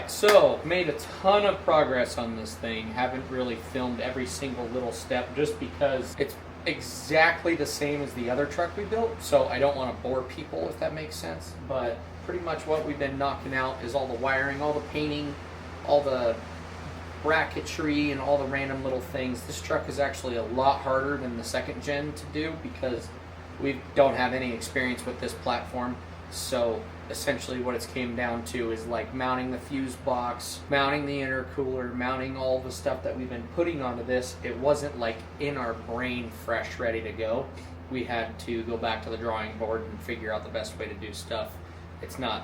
Alright, so made a ton of progress on this thing. Haven't really filmed every single little step just because it's exactly the same as the other truck we built, so I don't want to bore people, if that makes sense. But pretty much what we've been knocking out is all the wiring, all the painting, all the bracketry, and all the random little things. This truck is actually a lot harder than the second gen to do because we don't have any experience with this platform. So essentially what it's came down to is like mounting the fuse box, mounting the intercooler, mounting all the stuff that we've been putting onto this. It wasn't like in our brain fresh, ready to go. We had to go back to the drawing board and figure out the best way to do stuff. It's not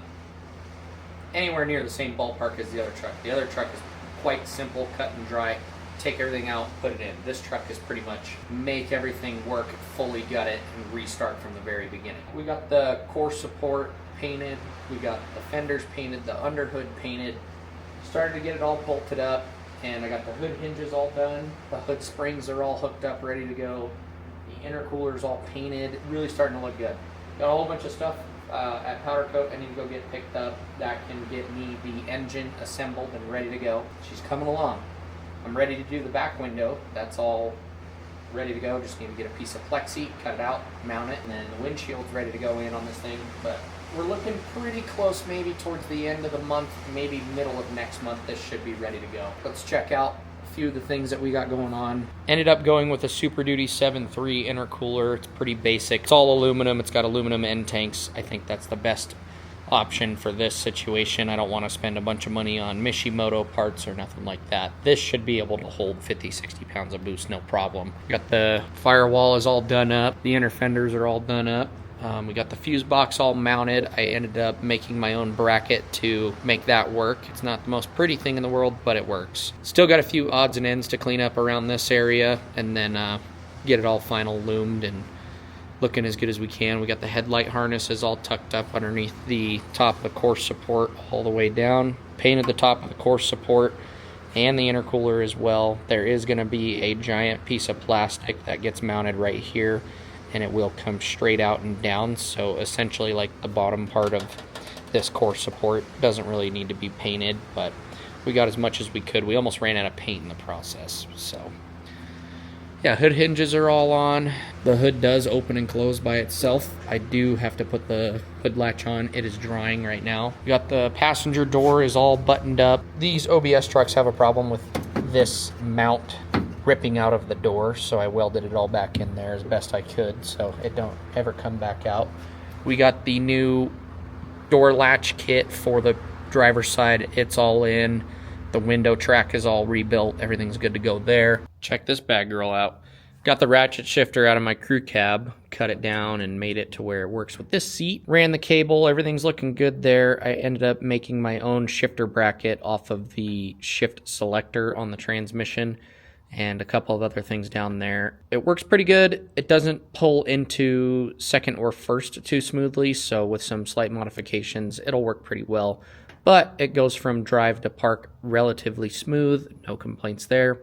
anywhere near the same ballpark as the other truck. The other truck is quite simple, cut and dry. Take everything out, put it in. This truck is pretty much make everything work, fully gut it, and restart from the very beginning. We got the core support painted, we got the fenders painted, the underhood painted, started to get it all bolted up, and I got the hood hinges all done. The hood springs are all hooked up, ready to go. The intercooler's all painted, really starting to look good. Got a whole bunch of stuff at powder coat I need to go get picked up that can get me the engine assembled and ready to go. She's coming along. I'm ready to do the back window. That's all ready to go. Just need to get a piece of plexi, cut it out, mount it, and then the windshield's ready to go in on this thing. But we're looking pretty close, maybe towards the end of the month, maybe middle of next month, this should be ready to go. Let's check out a few of the things that we got going on. Ended up going with a Super Duty 7.3 intercooler. It's pretty basic. It's all aluminum. It's got aluminum end tanks. I think that's the best option for this situation. I don't want to spend a bunch of money on Mishimoto parts or nothing like that. This should be able to hold 50-60 pounds of boost, no problem. Got the firewall is all done up. The inner fenders are all done up. We got the fuse box all mounted. I ended up making my own bracket to make that work. It's not the most pretty thing in the world, but it works. Still got a few odds and ends to clean up around this area, and then get it all final loomed and looking as good as we can. We got the headlight harnesses all tucked up underneath the top of the core support all the way down. Painted the top of the core support and the intercooler as well. There is going to be a giant piece of plastic that gets mounted right here, and it will come straight out and down. So essentially like the bottom part of this core support doesn't really need to be painted, but we got as much as we could. We almost ran out of paint in the process. So yeah, hood hinges are all on. The hood does open and close by itself. I do have to put the hood latch on. It is drying right now. We got the passenger door is all buttoned up. These OBS trucks have a problem with this mount ripping out of the door, so I welded it all back in there as best I could so it don't ever come back out. We got the new door latch kit for the driver's side. It's all in. The window track is all rebuilt. Everything's good to go there. Check this bad girl out. Got the ratchet shifter out of my crew cab, cut it down and made it to where it works with this seat. Ran the cable, everything's looking good there. I ended up making my own shifter bracket off of the shift selector on the transmission and a couple of other things down there. It works pretty good. It doesn't pull into second or first too smoothly, so with some slight modifications, it'll work pretty well. But it goes from drive to park relatively smooth, no complaints there.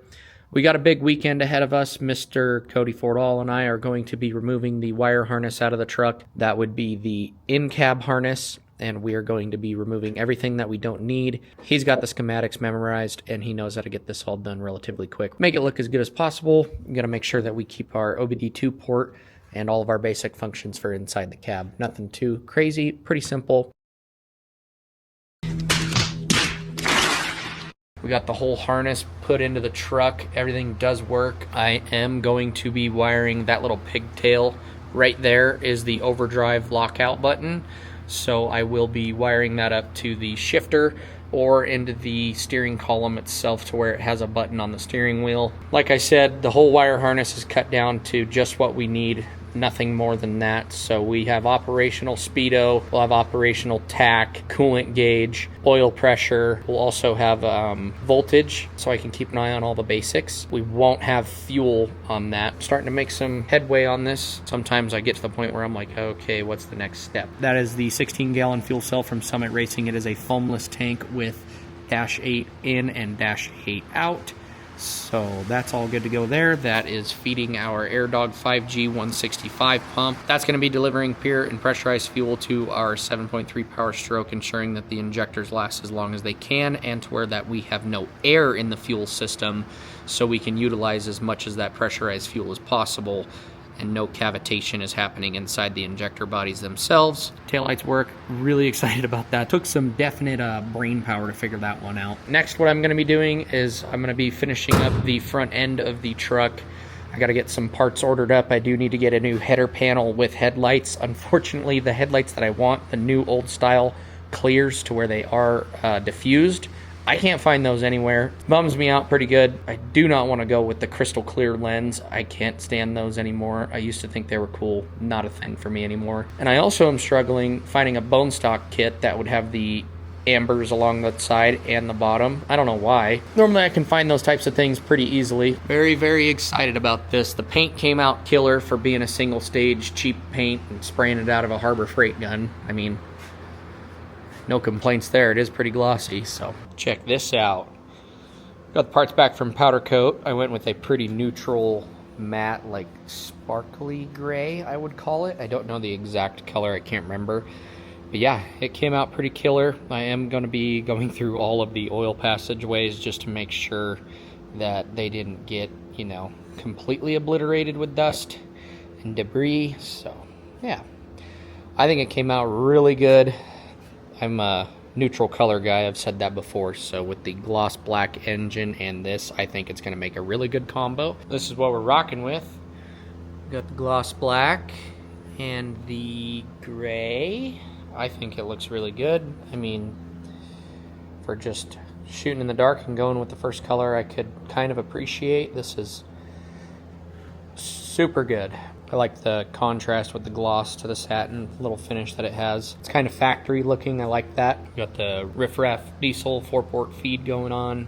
We got a big weekend ahead of us. Mr. Cody Fordall and I are going to be removing the wire harness out of the truck. That would be the in-cab harness, and we are going to be removing everything that we don't need. He's got the schematics memorized, and he knows how to get this all done relatively quick. Make it look as good as possible. We got to make sure that we keep our OBD2 port and all of our basic functions for inside the cab. Nothing too crazy, pretty simple. We got the whole harness put into the truck. Everything does work. I am going to be wiring that little pigtail. Right there is the overdrive lockout button. So I will be wiring that up to the shifter or into the steering column itself to where it has a button on the steering wheel. Like I said, the whole wire harness is cut down to just what we need. Nothing more than that. So we have operational speedo, we'll have operational tack, coolant gauge, oil pressure. We'll also have voltage, so I can keep an eye on all the basics. We won't have fuel on that. Starting to make some headway on this. Sometimes I get to the point where I'm like, okay, what's the next step? That is the 16-gallon fuel cell from Summit Racing. It is a foamless tank with -8 in and -8 out. So that's all good to go there. That is feeding our AirDog 5G 165 pump. That's going to be delivering pure and pressurized fuel to our 7.3 Power Stroke, ensuring that the injectors last as long as they can, and to where that we have no air in the fuel system, so we can utilize as much of that pressurized fuel as possible, and no cavitation is happening inside the injector bodies themselves. Taillights work. Really excited about that. Took some definite brain power to figure that one out. Next, what I'm going to be doing is I'm going to be finishing up the front end of the truck. I got to get some parts ordered up. I do need to get a new header panel with headlights. Unfortunately, the headlights that I want, the new old style clears to where they are diffused, I can't find those anywhere. Bums me out pretty good. I do not want to go with the crystal clear lens. I can't stand those anymore. I used to think they were cool. Not a thing for me anymore. And I also am struggling finding a bone stock kit that would have the ambers along the side and the bottom. I don't know why. Normally I can find those types of things pretty easily. Very, very excited about this. The paint came out killer for being a single stage cheap paint and spraying it out of a Harbor Freight gun. I mean, no complaints there. It is pretty glossy, so check this out. Got the parts back from Powder Coat. I went with a pretty neutral matte, like sparkly gray, I would call it. I don't know the exact color. I can't remember. But yeah, it came out pretty killer. I am going to be going through all of the oil passageways just to make sure that they didn't get, you know, completely obliterated with dust and debris. So yeah, I think it came out really good. I'm a neutral color guy, I've said that before, so with the gloss black engine and this, I think it's going to make a really good combo. This is what we're rocking with. Got the gloss black and the gray. I think it looks really good. I mean, for just shooting in the dark and going with the first color, I could kind of appreciate. This is super good. I like the contrast with the gloss to the satin little finish that it has. It's kind of factory looking. I like that. Got the Riff Raff diesel 4-port feed going on.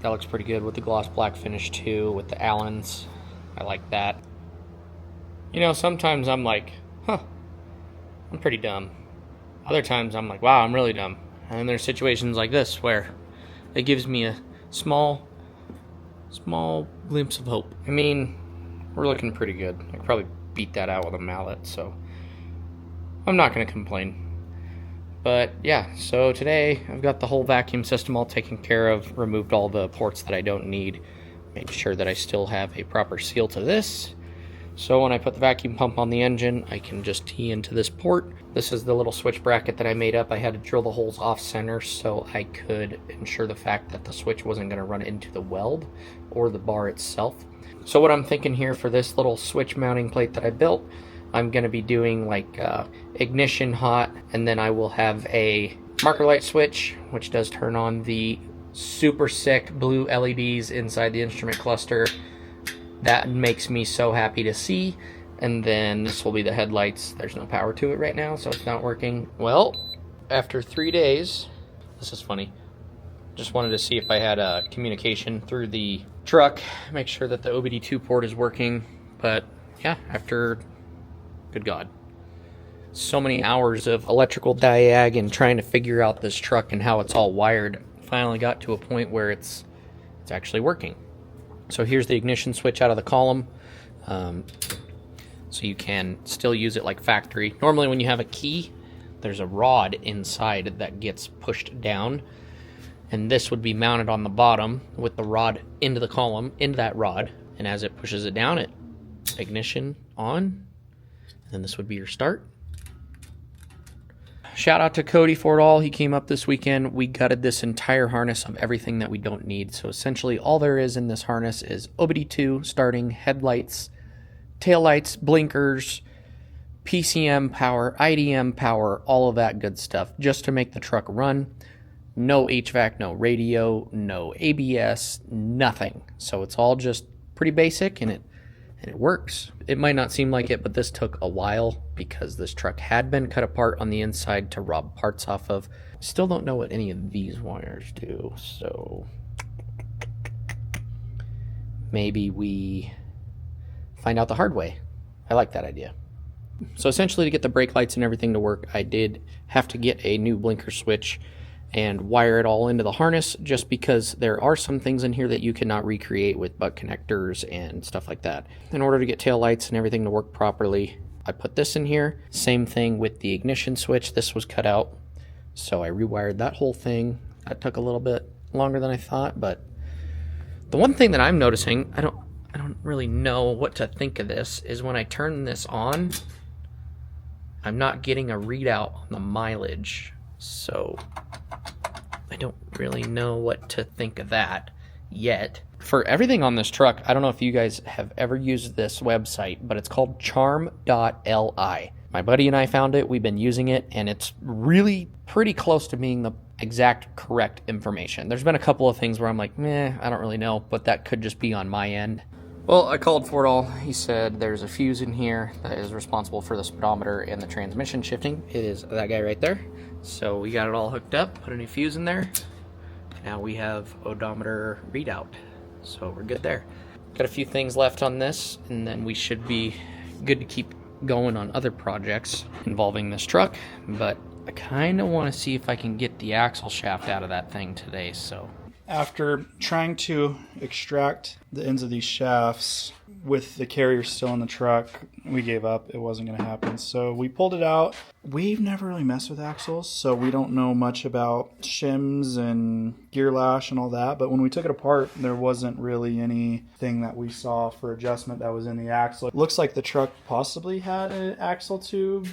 That looks pretty good with the gloss black finish too, with the Allens. I like that. You know, sometimes I'm like, huh, I'm pretty dumb. Other times I'm like, wow, I'm really dumb. And then there's situations like this where it gives me a small glimpse of hope. I mean, we're looking pretty good. I could probably beat that out with a mallet, so I'm not going to complain. But yeah, so today I've got the whole vacuum system all taken care of, removed all the ports that I don't need, made sure that I still have a proper seal to this. So when I put the vacuum pump on the engine, I can just tee into this port. This is the little switch bracket that I made up. I had to drill the holes off center so I could ensure the fact that the switch wasn't going to run into the weld or the bar itself. So what I'm thinking here for this little switch mounting plate that I built, I'm going to be doing like ignition hot, and then I will have a marker light switch, which does turn on the super sick blue LEDs inside the instrument cluster. That makes me so happy to see. And then this will be the headlights. There's no power to it right now, so it's not working. Well, after 3 days, this is funny. Just wanted to see if I had a communication through the truck, make sure that the OBD2 port is working. But yeah, after, good God, so many hours of electrical diag and trying to figure out this truck and how it's all wired, finally got to a point where it's actually working. So here's the ignition switch out of the column. So you can still use it like factory. Normally when you have a key, there's a rod inside that gets pushed down, and this would be mounted on the bottom with the rod into the column, into that rod, and as it pushes it down, it ignition on, and then this would be your start. Shout out to Cody for it all. He came up this weekend. We gutted this entire harness of everything that we don't need. So essentially all there is in this harness is OBD2 starting, headlights, taillights, blinkers, PCM power, IDM power, all of that good stuff just to make the truck run. No HVAC, no radio, no ABS, nothing. So it's all just pretty basic, and it works. It might not seem like it, but this took a while because this truck had been cut apart on the inside to rob parts off of. Still don't know what any of these wires do, so maybe we find out the hard way. I like that idea. So essentially, to get the brake lights and everything to work, I did have to get a new blinker switch, and wire it all into the harness, just because there are some things in here that you cannot recreate with butt connectors and stuff like that. In order to get tail lights and everything to work properly, I put this in here. Same thing with the ignition switch. This was cut out, so I rewired that whole thing. That took a little bit longer than I thought, but the one thing that I'm noticing, I don't really know what to think of this, is when I turn this on, I'm not getting a readout on the mileage. So I don't really know what to think of that yet. For everything on this truck, I don't know if you guys have ever used this website, but it's called charm.li. My buddy and I found it, we've been using it, and it's really pretty close to being the exact correct information. There's been a couple of things where I'm like, I don't really know, but that could just be on my end. Well, I called Fordall. He said there's a fuse in here that is responsible for the speedometer and the transmission shifting. It is that guy right there. So we got it all hooked up, put a new fuse in there. Now we have odometer readout. So we're good there. Got a few things left on this, and then we should be good to keep going on other projects involving this truck. But I kind of want to see if I can get the axle shaft out of that thing today, so. After trying to extract the ends of these shafts with the carrier still in the truck, we gave up. It wasn't going to happen. So we pulled it out. We've never really messed with axles, so we don't know much about shims and gear lash and all that. But when we took it apart, there wasn't really anything that we saw for adjustment that was in the axle. It looks like the truck possibly had an axle tube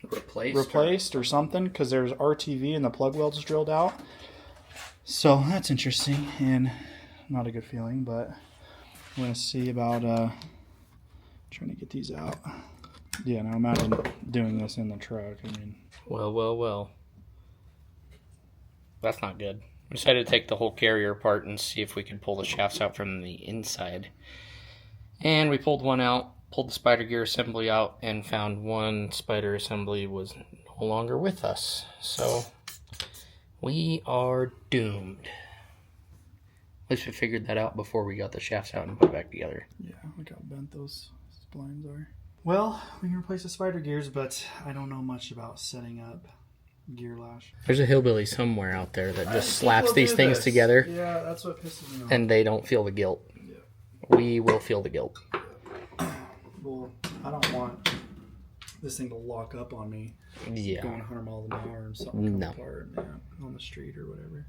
replaced or something, because there's RTV and the plug welds drilled out. So that's interesting and not a good feeling, but I'm going to see about trying to get these out. Yeah, now imagine doing this in the truck. I mean, Well. That's not good. We decided to take the whole carrier apart and see if we could pull the shafts out from the inside. And we pulled one out, pulled the spider gear assembly out, and found one spider assembly was no longer with us. So we are doomed. At least we figured that out before we got the shafts out and put back together. Yeah, look how bent those splines are. Well, we can replace the spider gears, but I don't know much about setting up gear lash. There's a hillbilly somewhere out there that just slaps these things together. Yeah, that's what pisses me off. And they don't feel the guilt. Yeah. We will feel the guilt. Well, I don't want this thing to lock up on me. Yeah. Going 100 miles an hour and something come apart on the street or whatever.